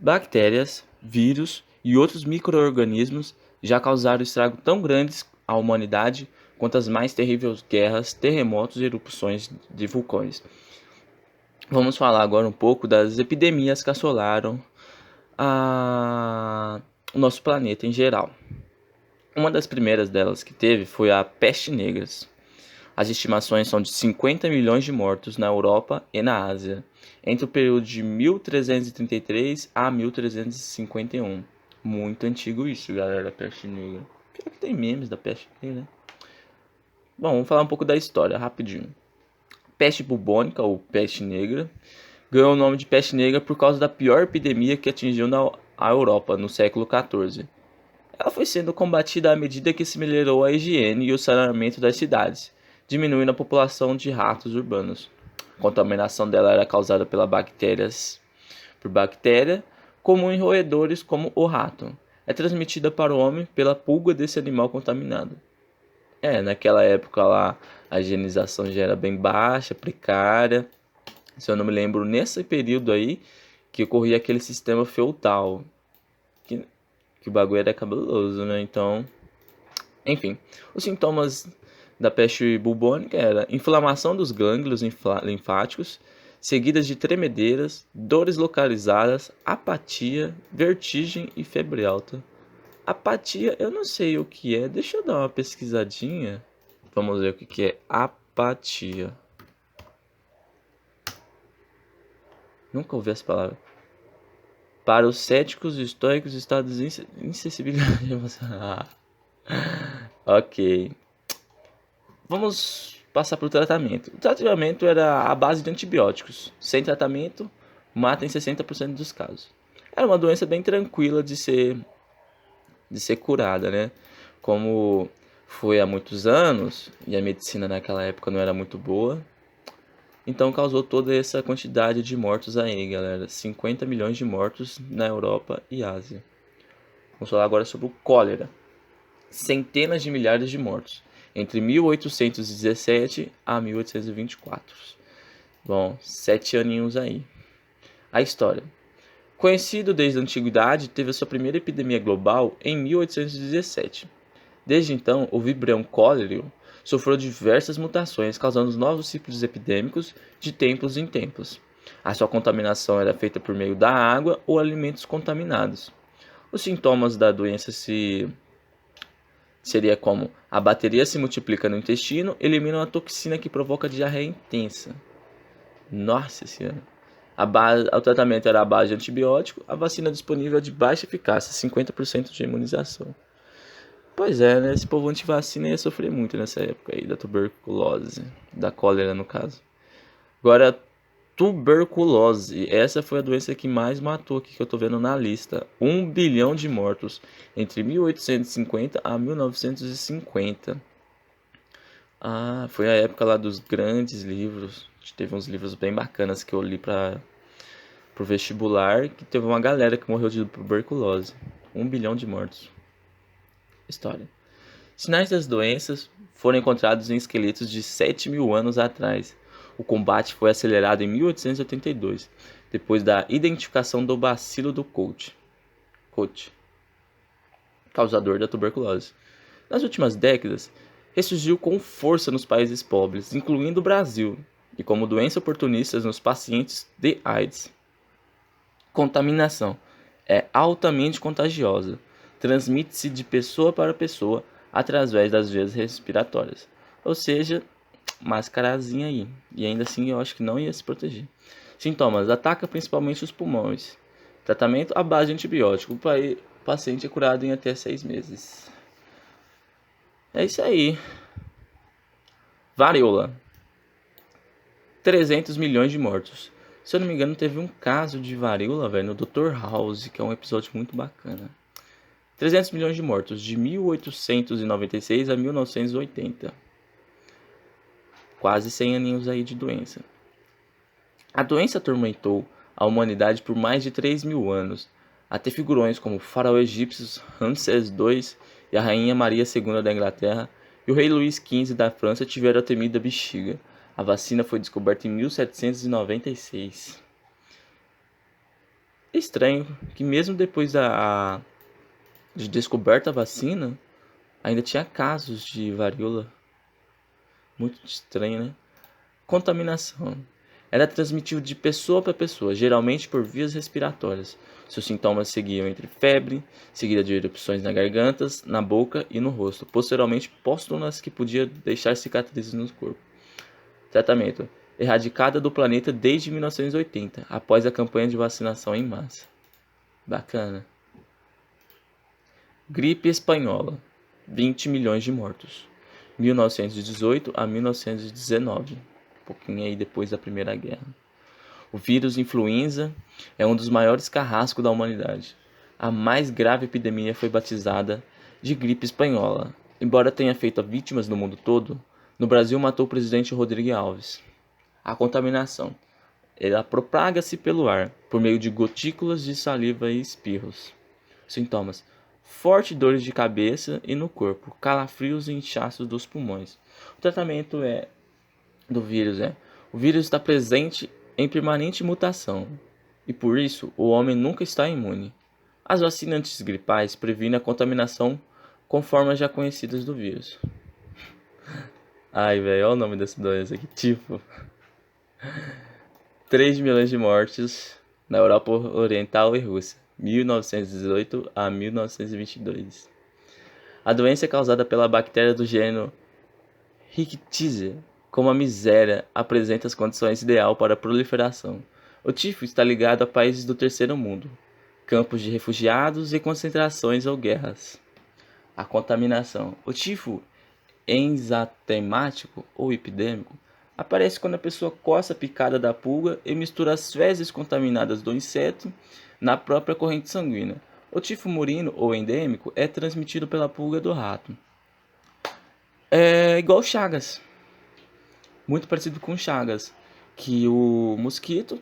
Bactérias, vírus e outros micro-organismos já causaram estragos tão grandes à humanidade quanto as mais terríveis guerras, terremotos e erupções de vulcões. Vamos falar agora um pouco das epidemias que assolaram o nosso planeta em geral. Uma das primeiras delas que teve foi a peste negra. As estimações são de 50 milhões de mortos na Europa e na Ásia, entre o período de 1333 a 1351. Muito antigo isso, galera, da peste negra. Pior que tem memes da peste negra, né? Bom, vamos falar um pouco da história, rapidinho. Peste bubônica, ou peste negra, ganhou o nome de peste negra por causa da pior epidemia que atingiu a Europa no século XIV. Ela foi sendo combatida à medida que se melhorou a higiene e o saneamento das cidades, diminuindo a população de ratos urbanos. A contaminação dela era causada por bactéria comum em roedores como o rato. É transmitida para o homem pela pulga desse animal contaminado. Naquela época lá a higienização já era bem baixa, precária. Se eu não me lembro, nesse período aí que ocorria aquele sistema feudal, que o bagulho era cabuloso, né? Então, enfim, os sintomas da peste bubônica era inflamação dos gânglios linfáticos, seguidas de tremedeiras, dores localizadas, apatia, vertigem e febre alta. Apatia, eu não sei o que é, deixa eu dar uma pesquisadinha. Vamos ver o que é apatia. Nunca ouvi essa palavra. Para os céticos e estoicos, estados de insensibilidade emocional. Ok. Vamos passar para o tratamento. O tratamento era a base de antibióticos. Sem tratamento, mata em 60% dos casos. Era uma doença bem tranquila de ser curada, né? Como foi há muitos anos, e a medicina naquela época não era muito boa, então causou toda essa quantidade de mortos aí, galera. 50 milhões de mortos na Europa e Ásia. Vamos falar agora sobre o cólera. Centenas de milhares de mortos, entre 1817 a 1824. Bom, 7 aninhos aí. A história. Conhecido desde a antiguidade, teve a sua primeira epidemia global em 1817. Desde então, o Vibrio cholerae sofreu diversas mutações, causando novos ciclos epidêmicos de tempos em tempos. A sua contaminação era feita por meio da água ou alimentos contaminados. Os sintomas da doença seria como a bactéria se multiplica no intestino, elimina uma toxina que provoca diarreia intensa. Nossa senhora. O tratamento era a base de antibiótico, a vacina disponível é de baixa eficácia, 50% de imunização. Pois é, né? Esse povo antivacina ia sofrer muito nessa época aí, da tuberculose, da cólera no caso. Agora, tuberculose, essa foi a doença que mais matou aqui que eu tô vendo na lista. 1 bilhão de mortos entre 1850 a 1950. Foi a época lá dos grandes livros. Teve uns livros bem bacanas que eu li pro vestibular, que teve uma galera que morreu de tuberculose. 1 bilhão de mortos. História. Sinais das doenças foram encontrados em esqueletos de 7.000 anos atrás. O combate foi acelerado em 1882, depois da identificação do bacilo do Koch, causador da tuberculose. Nas últimas décadas, ressurgiu com força nos países pobres, incluindo o Brasil, e como doença oportunista nos pacientes de AIDS. Contaminação é altamente contagiosa. Transmite-se de pessoa para pessoa através das vias respiratórias. Ou seja, mascarazinha aí. E ainda assim eu acho que não ia se proteger. Sintomas: ataca principalmente os pulmões. Tratamento à base de antibiótico. O paciente é curado em até 6 meses. É isso aí. Varíola. 300 milhões de mortos. Se eu não me engano, teve um caso de varíola, velho, no Dr. House, que é um episódio muito bacana. 300 milhões de mortos, de 1896 a 1980. Quase 100 aninhos aí de doença. A doença atormentou a humanidade por mais de 3.000 anos. Até figurões como o faraó egípcio Ramsés II e a rainha Maria II da Inglaterra e o rei Luís XV da França tiveram a temida bexiga. A vacina foi descoberta em 1796. É estranho que mesmo depois de descoberta a vacina, ainda tinha casos de varíola. Muito estranho, né? Contaminação. Era transmitido de pessoa para pessoa, geralmente por vias respiratórias. Seus sintomas seguiam entre febre, seguida de erupções na garganta, na boca e no rosto, posteriormente póstulas que podiam deixar cicatrizes no corpo. Tratamento. Erradicada do planeta desde 1980, após a campanha de vacinação em massa. Bacana. Gripe espanhola. 20 milhões de mortos. 1918 a 1919. Um pouquinho aí depois da Primeira Guerra. O vírus influenza é um dos maiores carrascos da humanidade. A mais grave epidemia foi batizada de gripe espanhola. Embora tenha feito vítimas no mundo todo, no Brasil matou o presidente Rodrigo Alves. A contaminação. Ela propaga-se pelo ar, por meio de gotículas de saliva e espirros. Sintomas: forte dores de cabeça e no corpo, calafrios e inchaços dos pulmões. O tratamento do vírus o vírus está presente em permanente mutação, e por isso o homem nunca está imune. As vacinas antigripais previnem a contaminação com formas já conhecidas do vírus. Ai, velho, olha o nome dessa doença aqui, tipo... 3 milhões de mortes na Europa Oriental e Rússia, 1918 a 1922. A doença é causada pela bactéria do gênero Rickettsia. Como a miséria apresenta as condições ideais para a proliferação. O tifo está ligado a países do terceiro mundo, campos de refugiados e concentrações ou guerras. A contaminação. O tifo enzatemático ou epidêmico aparece quando a pessoa coça a picada da pulga e mistura as fezes contaminadas do inseto na própria corrente sanguínea. O tifo murino ou endêmico é transmitido pela pulga do rato. É igual Chagas, muito parecido com Chagas, que o mosquito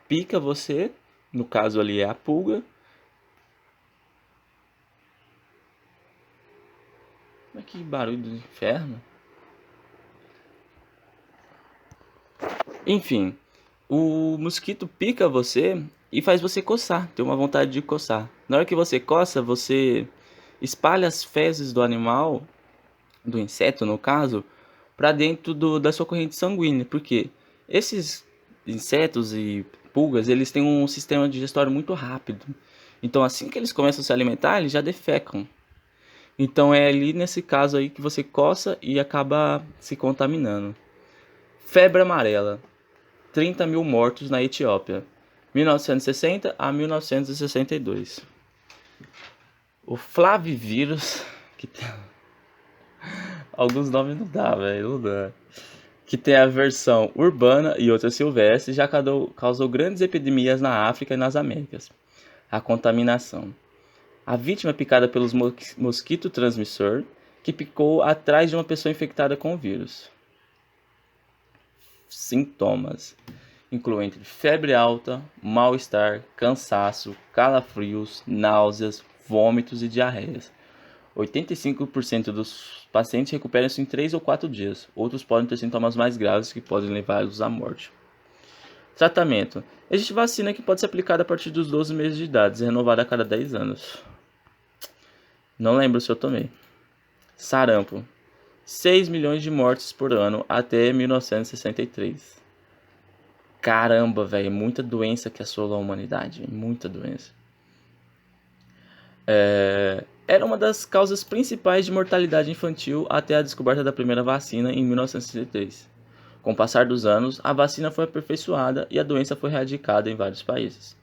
pica você, no caso ali é a pulga. Mas que barulho do inferno. Enfim, o mosquito pica você e faz você coçar, ter uma vontade de coçar. Na hora que você coça, você espalha as fezes do animal, do inseto no caso, para dentro da sua corrente sanguínea, porque esses insetos e pulgas, eles têm um sistema digestório muito rápido. Então, assim que eles começam a se alimentar, eles já defecam. Então, é ali nesse caso aí que você coça e acaba se contaminando. Febre amarela. 30 mil mortos na Etiópia, 1960 a 1962. O flavivírus, que tem... alguns nomes não dá, velho, não dá. Que tem a versão urbana e outra silvestre, já causou grandes epidemias na África e nas Américas. A contaminação. A vítima é picada pelos mosquito transmissor, que picou atrás de uma pessoa infectada com o vírus. Sintomas: incluem febre alta, mal-estar, cansaço, calafrios, náuseas, vômitos e diarreias. 85% dos pacientes recuperam-se em 3 ou 4 dias. Outros podem ter sintomas mais graves que podem levá-los à morte. Tratamento: existe vacina que pode ser aplicada a partir dos 12 meses de idade e renovada a cada 10 anos. Não lembro se eu tomei. Sarampo: 6 milhões de mortes por ano até 1963. Caramba, velho, muita doença que assolou a humanidade, muita doença. Era uma das causas principais de mortalidade infantil até a descoberta da primeira vacina em 1963. Com o passar dos anos, a vacina foi aperfeiçoada e a doença foi erradicada em vários países.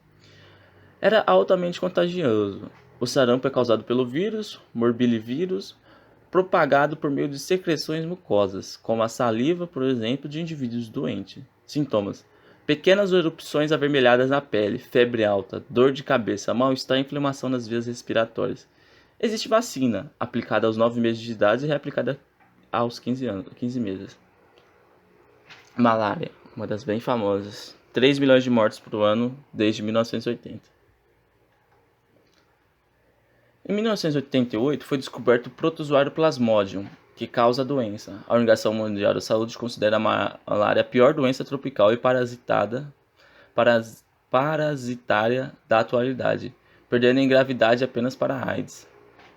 Era altamente contagioso. O sarampo é causado pelo vírus, morbilivírus, propagado por meio de secreções mucosas, como a saliva, por exemplo, de indivíduos doentes. Sintomas: pequenas erupções avermelhadas na pele, febre alta, dor de cabeça, mal-estar e inflamação nas vias respiratórias. Existe vacina, aplicada aos 9 meses de idade e reaplicada aos 15 meses. Malária, uma das bem famosas. 3 milhões de mortes por ano desde 1980. Em 1988 foi descoberto o protozoário Plasmodium, que causa a doença. A Organização Mundial da Saúde considera a malária a pior doença tropical e parasitária da atualidade, perdendo em gravidade apenas para a AIDS.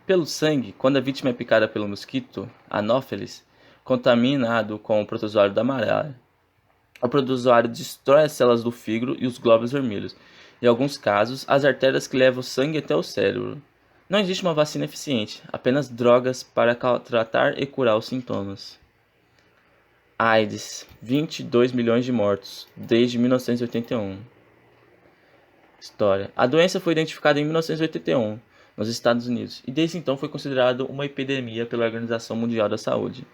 Pelo sangue, quando a vítima é picada pelo mosquito Anopheles, contaminado com o protozoário da malária, o protozoário destrói as células do fígado e os glóbulos vermelhos. Em alguns casos, as artérias que levam o sangue até o cérebro. Não existe uma vacina eficiente, apenas drogas para tratar e curar os sintomas. AIDS, 22 milhões de mortos, desde 1981. História. A doença foi identificada em 1981, nos Estados Unidos, e desde então foi considerada uma epidemia pela Organização Mundial da Saúde.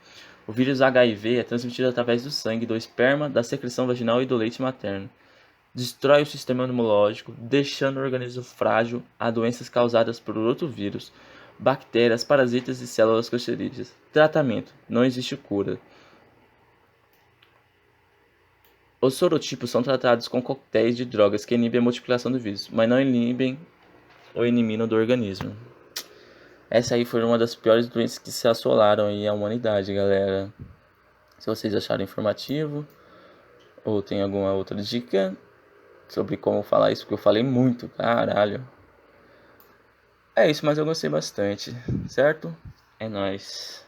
O vírus HIV é transmitido através do sangue, do esperma, da secreção vaginal e do leite materno. Destrói o sistema imunológico, deixando o organismo frágil a doenças causadas por outro vírus, bactérias, parasitas e células cancerígenas. Tratamento. Não existe cura. Os sorotipos são tratados com coquetéis de drogas que inibem a multiplicação do vírus, mas não inibem ou eliminam do organismo. Essa aí foi uma das piores doenças que se assolaram aí a humanidade, galera. Se vocês acharam informativo ou tem alguma outra dica sobre como falar isso, porque eu falei muito, caralho. É isso, mas eu gostei bastante, certo? É nóis.